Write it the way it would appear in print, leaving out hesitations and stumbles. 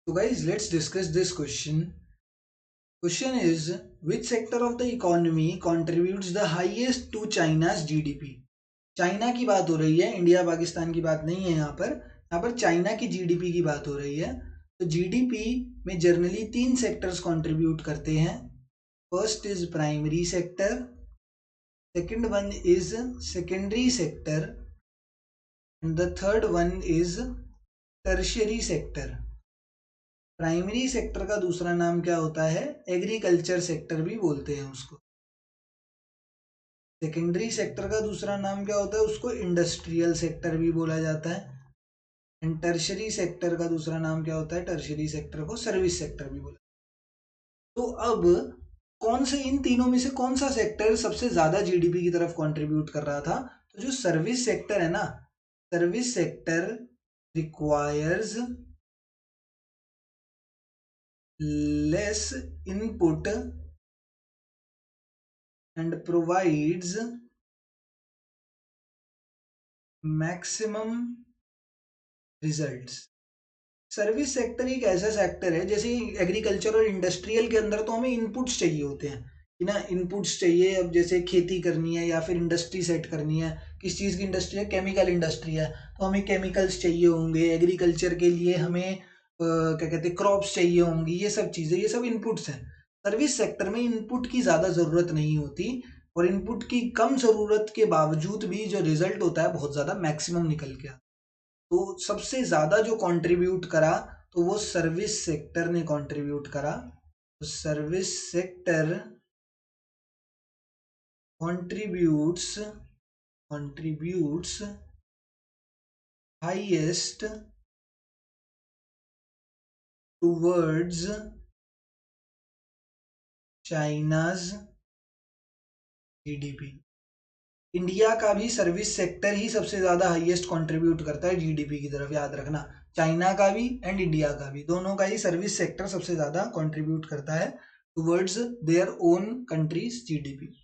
So guys, let's discuss this question. Question is, which sector of the economy contributes the highest to China's GDP? China की बात हो रही है, India Pakistan की बात नहीं है यहाँ पर चाइना की जीडीपी की बात हो रही है। तो जीडीपी में जनरली तीन सेक्टर्स कंट्रीब्यूट करते हैं। First is primary sector, second one is secondary sector and the third one is tertiary sector. Primary sector का दूसरा नाम क्या होता है? एग्रीकल्चर सेक्टर भी बोलते हैं उसको। सेकेंडरी सेक्टर का दूसरा नाम क्या होता है? उसको इंडस्ट्रियल सेक्टर भी बोला जाता है। एंड टर्शरी सेक्टर का दूसरा नाम क्या होता है? टर्शरी सेक्टर को सर्विस सेक्टर भी बोला। तो अब कौन से इन तीनों में से कौन सा सेक्टर सबसे ज्यादा जीडीपी की तरफ कंट्रीब्यूट कर रहा था? तो जो सर्विस सेक्टर है ना, service sector requires less input and provides maximum results। Service sector एक ऐसा सेक्टर है, जैसे एग्रीकल्चर और इंडस्ट्रियल के अंदर तो हमें इनपुट्स चाहिए होते हैं कि ना, इनपुट्स चाहिए। अब जैसे खेती करनी है या फिर इंडस्ट्री सेट करनी है, किस चीज़ की इंडस्ट्री है? केमिकल इंडस्ट्री है, तो हमें केमिकल्स चाहिए होंगे। एग्रीकल्चर के लिए हमें क्या कहते हैं, क्रॉप्स चाहिए होंगी। ये सब चीज़ें, ये सब इनपुट्स हैं। सर्विस सेक्टर में इनपुट की ज़्यादा ज़रूरत नहीं होती, और इनपुट की कम ज़रूरत के बावजूद भी जो रिजल्ट होता है बहुत ज़्यादा मैक्सिमम निकल के आता है। तो सबसे ज्यादा जो कंट्रीब्यूट करा तो वो सर्विस सेक्टर ने कंट्रीब्यूट करा। तो service sector contributes highest towards China's GDP. India का भी सर्विस सेक्टर ही सबसे ज्यादा हाईएस्ट कंट्रीब्यूट करता है जीडीपी की तरफ, याद रखना। चाइना का भी एंड इंडिया का भी, दोनों का ही सर्विस सेक्टर सबसे ज्यादा कंट्रीब्यूट करता है towards their own countries GDP.